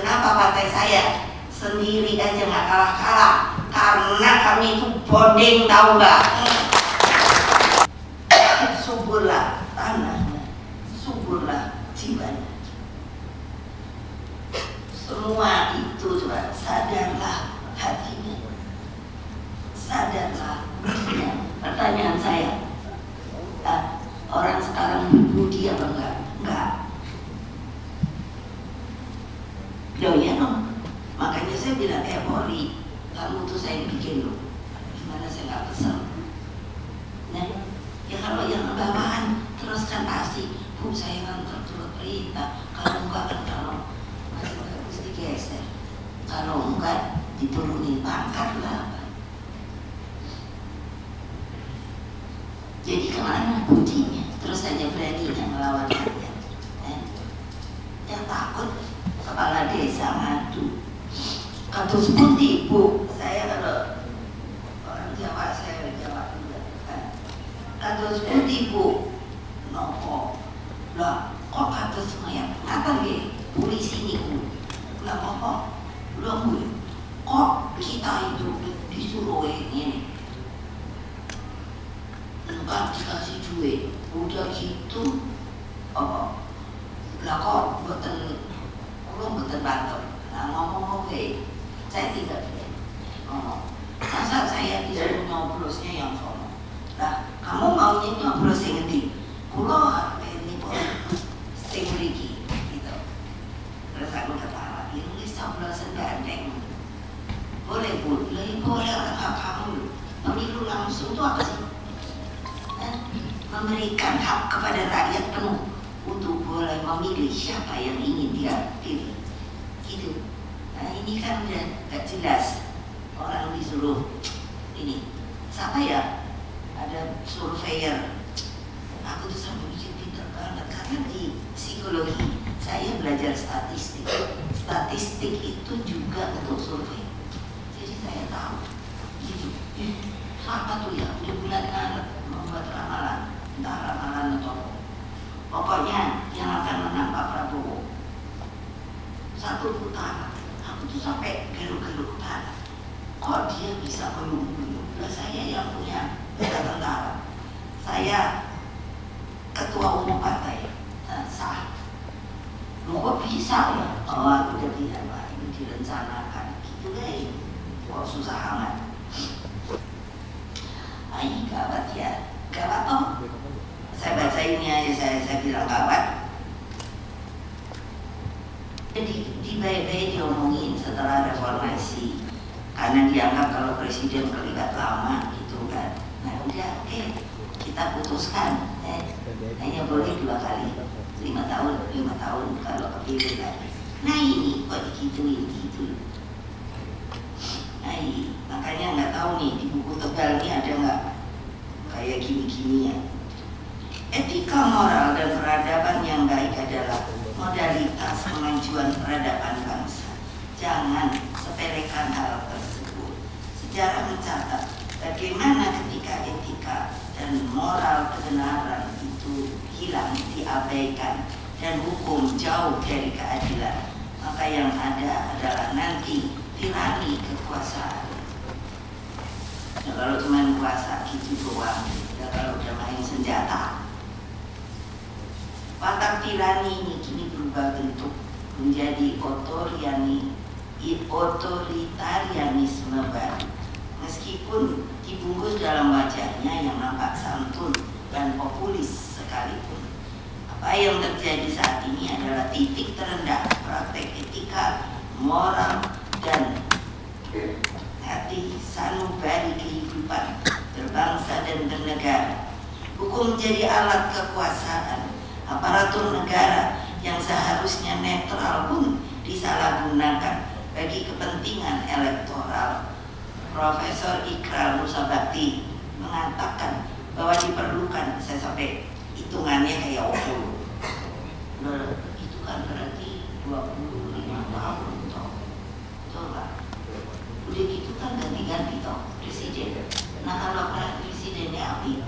Kenapa partai saya sendiri aja nggak kalah-kalah? Karena kami itu bonding, tahu nggak? Suburlah tanahnya, suburlah jiwanya. Semua itu coba sadarlah hatinya, sadarlah. Pertanyaan saya, orang sekarang berbudi apa enggak? Enggak. Ya dong. Makanya saya bilang Polri, kamu tuh saya bikin loh. Gimana saya nggak kesel? Nah, ya kalau yang bawahan terus kan pasti, Bu saya kan turut perintah. Kalau enggak kan kalau mesti geser. Kalau enggak diturunin pangkat lah. Jadi kemana budinya? Terus saja beraninya melawan rakyat. Yang takut kepala desa ngadu. Kados pundi Bu? Saya kalau orang Jawa saya jawab juga. Kados pundi Bu? Nopo? Lah kok kados mayat? Ngapa nggih? Polisi niku. Lah apa? Lah Bu, kok kita itu disuruh ini? Enggak dikasih duit, udah gitu apa? Lah kok boten bantu. Nah ngomong saya tidak boleh ngomong. Masa saya disuruh nyobrosnya yang sono? Lah kamu maunya nyobros yang ngendi? Kulo ini sing mriki gitu. Terus aku ketawa, ini coblosan gandeng. Boleh Bu, boleh hak kamu. Pemilu langsung itu apa sih? Memberikan hak kepada rakyat penuh untuk boleh memilih siapa yang ingin dia pilih, gitu. Nah ini kan udah gak jelas. Orang disuruh ini siapa ya? Ada surveyor. Aku tuh sampai bikin pintar banget karena di psikologi saya belajar statistik. Statistik itu juga untuk survei. Jadi saya tahu gitu. Apa tuh ya? Udah bulan Maret membuat ramalan. Entah ramalan atau pokoknya yang akan menang Pak Prabowo 1 putaran. Aku tuh sampai geruk-geruk kepala. Kok dia bisa melulu? Lah saya yang punya tentara, saya ketua umum partai sah. Lu kok bisa ya? Oh aku udah bilang Pak, ini direncanakan gitu deh. Kok susah amat. Ay gawat ya, gawat toh. Saya baca ini aja, saya bilang gawat. Di baik-baik diomongin setelah reformasi, karena dianggap kalau presiden terlibat lama gitu kan. Nah udah oke, kita putuskan hanya boleh 2 kali 5 tahun kalau kepilih lagi. Nah ini kok digituin gitu. Nah makanya nggak tahu nih di buku tebal ini ada nggak kayak gini-gini ya. Etika moral dan peradaban yang baik adalah modalitas kemajuan peradaban bangsa. Jangan sepelekan hal tersebut. Sejarah mencatat bagaimana ketika etika dan moral kebenaran itu hilang, diabaikan, dan hukum jauh dari keadilan, maka yang ada adalah nanti tirani kekuasaan. Nah, kalau cuma kuasa gitu doang, ya kalau udah main senjata. Watak tirani ini kini berubah bentuk menjadi otoritarianisme baru. Meskipun dibungkus dalam wajahnya yang nampak santun dan populis sekalipun. Apa yang terjadi saat ini adalah titik terendah praktek etika, moral, dan hati sanubari kehidupan berbangsa dan bernegara. Hukum menjadi alat kekuasaan. Aparatur negara yang seharusnya netral pun disalahgunakan bagi kepentingan elektoral. Profesor Ikrar Nusa Bakti mengatakan bahwa diperlukan, saya sampai hitungannya kayak opo. Itu kan berarti 25 tahun toh. Betul Pak? Udah gitu kan ganti-ganti toh presiden. Nah kalau presidennya api,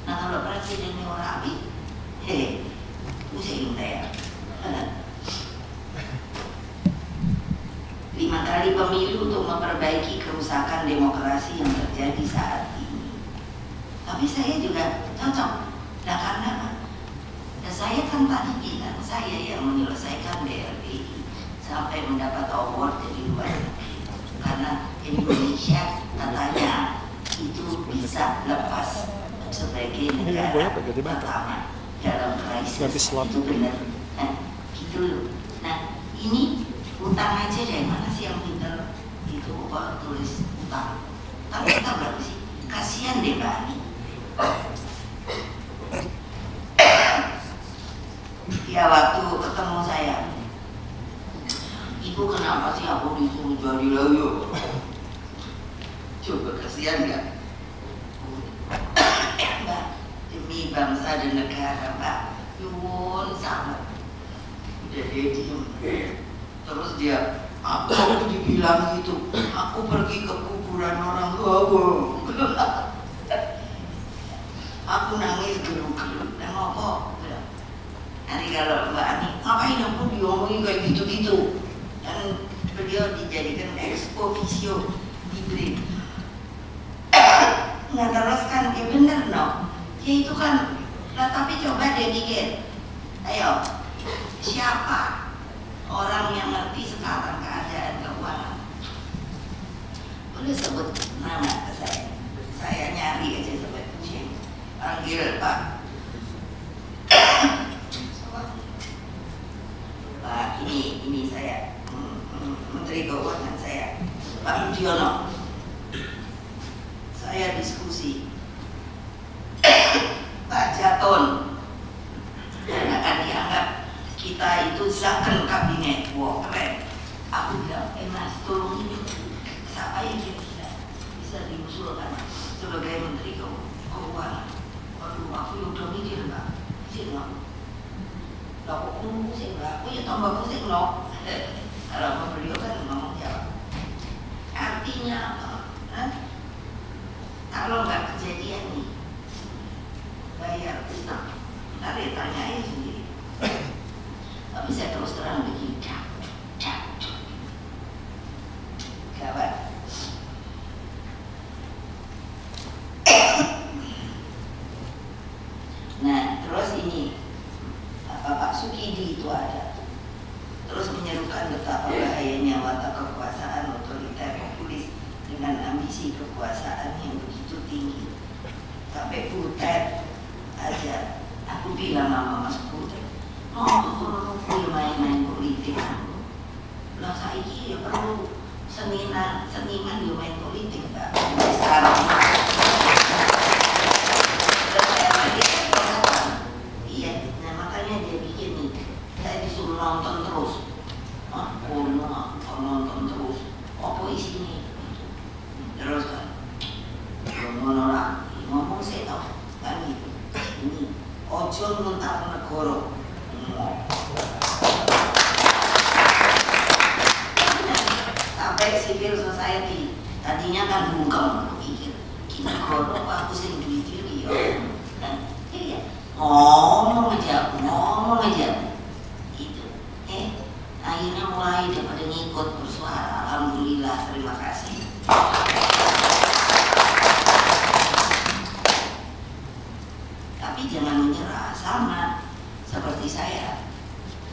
nah kalau presidennya orang api, pusing saya. 5 kali pemilu untuk memperbaiki kerusakan demokrasi yang terjadi saat ini. Tapi saya juga cocok. Nah karena saya kan tadi bilang saya yang menyelesaikan BLBI sampai mendapat award dari luar negeri. Karena Indonesia katanya itu bisa lepas sebagai negara pertama dalam krisis. Itu benar. Nah, gitu loh. Nah ini utang aja deh, mana sih yang pinter itu tulis utang. Tapi kita berapa sih? Kasihan deh Mbak Ani. Ya waktu ketemu saya, Ibu kenapa sih aku disuruh jadi loyo? Coba kasihan nggak? Mbak, demi bangsa dan negara Mbak, nyuwun sangat. Udah dia diem. Terus dia, aku dibilang gitu, aku pergi ke kuburan orang tua. Aku nangis geru-geru, dan ngomong. Nanti kalau Mbak Ani, ngapain aku diomongin kayak gitu-gitu? Dan beliau dijadikan ex officio di BRIN. Nggak terus kan, ya bener no. Ya itu kan, nah, tapi coba deh pikir. Ayo, siapa orang yang ngerti sekarang keadaan keuangan? Boleh sebut nama ke saya? Saya nyari aja sebut. Panggil Pak. Pak, ini saya Menteri Keuangan saya, Pak Budiono. Saya diskusi Pak Jaton, karena kan dianggap kita itu zakon kabinet. Wah keren. Aku bilang, Mas tolong ini siapa yang kira-kira bisa diusulkan sebagai Menteri Keuangan. Waduh, aku udah mikir Mbak, mikir nggak? Lah kok pusing lah, aku ya tambah pusing loh. Kalau beliau kan ngomong jawab. Artinya apa? Kalau nggak kejadian nih, bayar utang, ntar ya tanya aja sendiri. Tapi saya terus terang begini, gawat. Nah, terus ini Pak Sukidi itu ada, terus menyerukan betapa bahayanya watak kekuasaan otoriter populis dengan ambisi kekuasaan yang begitu tinggi. Sampai Butet aja, aku bilang sama Mas Butet, perlu main-main politik. Lah saiki ya perlu seniman yang main politik Mbak. Sekarang nonton terus, nonton terus, apa isinya? Terus kan, ngomong saya tahu kan gitu. Ini ojo nguntar negara. Sampai civil society tadinya kan bungkem pikir, kita negara aku sing duit-duit ya. Iya, ngomong aja. Akhirnya mulai daripada ngikut bersuara. Alhamdulillah, terima kasih. Tapi jangan menyerah, sama seperti saya.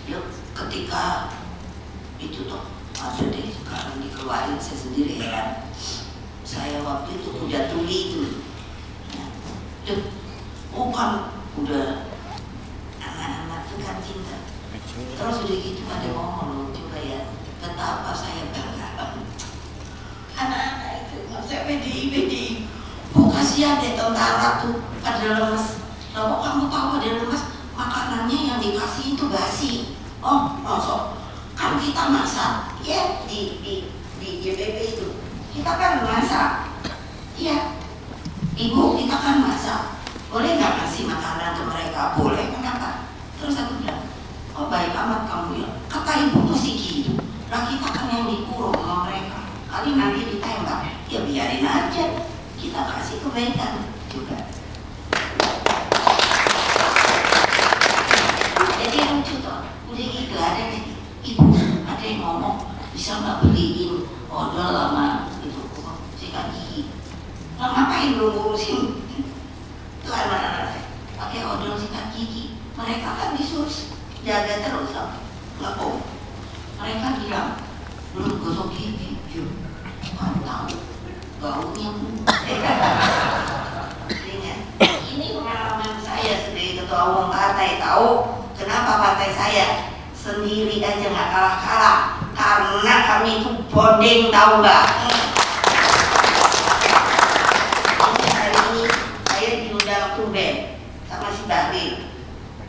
Yuk, ketika itu tuh ada deh sekarang dikeluarin saya sendiri ya. Saya waktu itu udah tuli itu. Kan udah anak-anak itu kan cinta. Terus udah gitu ada ngomong juga ya, betapa saya bangga anak-anak itu. Saya PDI kasihan deh tentara tuh pada lemes. Lalu kamu tahu ada lemes, makanannya yang dikasih itu basi. Oh masuk kan kita masak ya di JPP itu kita kan masak. Iya ibu, kita kan masak, boleh nggak kasih makanan ke mereka? Boleh. Kenapa? Terus aku bilang, oh baik amat kamu ya, kata ibu mesti gitu. Lah kita kan yang dikurung sama mereka, kali nanti ditembak, ya biarin aja, kita kasih kebaikan juga. Jadi lucu tuh, udah gitu ada nih ibu, ada yang ngomong di bisa nggak beliin odol sama itu sikat gigi? Nah, ngapain lu ngurusin itu anak-anak saya pakai odol sikat gigi? Mereka kan disuruh jaga terus, nggak mau. Mereka bilang belum gosok gigi, kan tahu baunya. Ini pengalaman saya sebagai ketua umum partai. Tahu kenapa partai saya sendiri aja nggak kalah-kalah? Karena kami itu bonding, tahu nggak? Hari ini saya diundang tumben sama si Bahlil.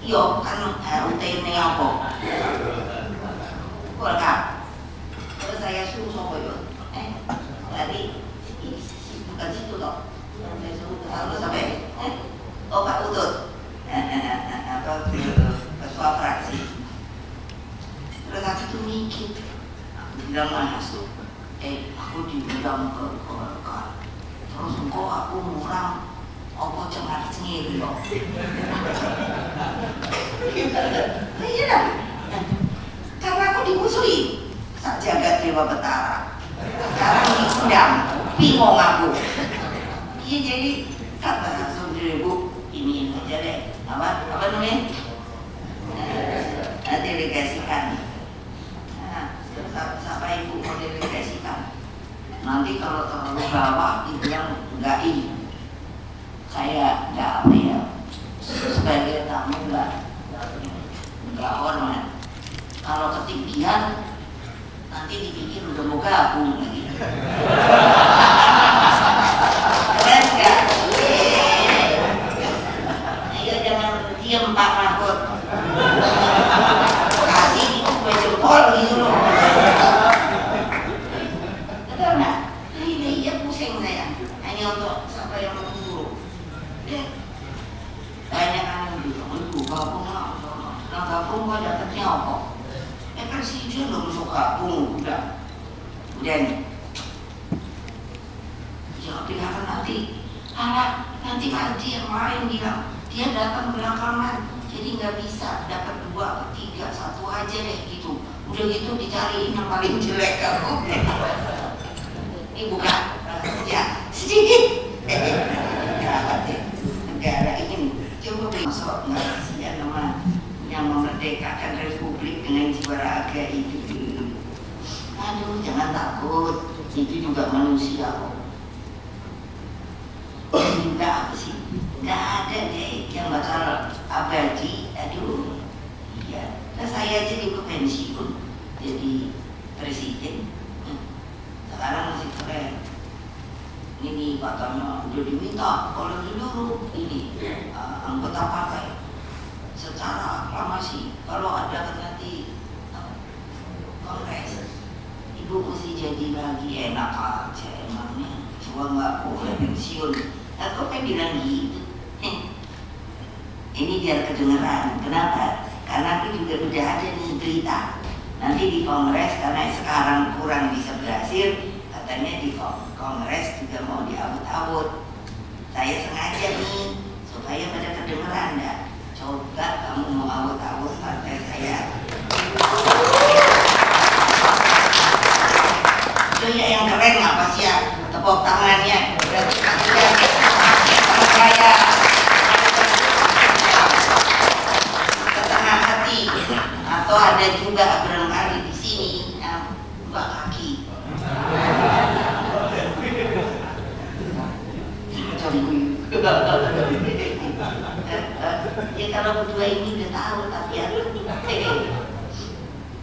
Yo kan rutine apa? Welcome. Terus saya suruh sopo yo. Tadi bukan situ toh. Saya suruh ke sana sampai. Oh Pak Utut. Apa ketua fraksi. Terus aku tuh mikir. Aku bilang masuk. Aku diundang ke Golkar. Terus kok aku murang. Apa cengar sendiri kok? Iya dong. Karena aku dimusuhi sak jagat Dewa Betara. Sekarang diundang, bingung aku. Iya jadi kata saudara Bu, ini aja deh. Apa namanya? Delegasikan. Nah, siapa Ibu mau delegasikan? Nanti kalau terlalu bawah dibilang enggak ini. Saya nggak apa ya, sebagai tamu nggak hormat. Kalau ketinggian nanti dipikir udah mau gabung lagi. Keren nggak? Ayo jangan diam Pak Mahfud. Kasih itu kue jempol gitu loh. Betul nggak? Ini ya pusing saya. Hanya untuk siapa yang mau suruh. Banyak yang bilang itu gabung lah. Nah gabung kok dapetnya apa? Presiden belum masuk gabung udah nih. Jangan bilang nanti nanti Haji yang lain bilang dia datang belakangan jadi nggak bisa dapat 2 atau 3, 1 aja deh gitu. Udah gitu dicariin yang paling jelek kamu. Ini bukan ya sedikit. Negara ini coba besok nggak kasihan sama yang memerdekakan republik dengan jiwa raga itu. Aduh jangan takut, itu juga manusia kok. Enggak apa sih, nggak ada deh yang bakal abadi. Aduh ya, nah, saya aja juga pensiun jadi presiden. Sekarang masih keren. Ini katanya udah diminta oleh seluruh ini anggota partai secara aklamasi kalau ada nanti kongres ibu mesti jadi lagi. Enak aja emangnya, cuma nggak boleh pensiun. Aku kan bilang gitu. Ini biar kedengeran. Kenapa? Karena aku juga udah ada nih berita nanti di kongres, karena sekarang kurang bisa berhasil. Katanya di kongres juga mau diawut-awut. Saya sengaja nih supaya pada kedengeran dah. Coba kamu mau awut-awut partai saya. Itu ya yang keren apa sih ya? Tepuk tangannya. Berarti kalian sama saya setengah hati. Atau ada juga barangkali di sini yang 2 kaki. Ya kalau berdua ini udah tahu tapi ya.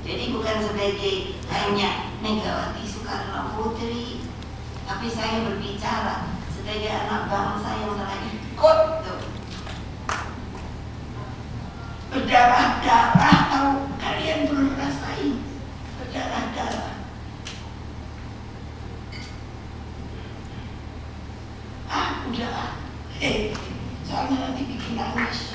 Jadi bukan sebagai hanya Megawati Soekarno Putri, tapi saya berbicara sebagai anak bangsa yang telah ikut tuh berdarah-darah. Tahu kalian belum rasain berdarah-darah. Udah soalnya nanti bikin nangis.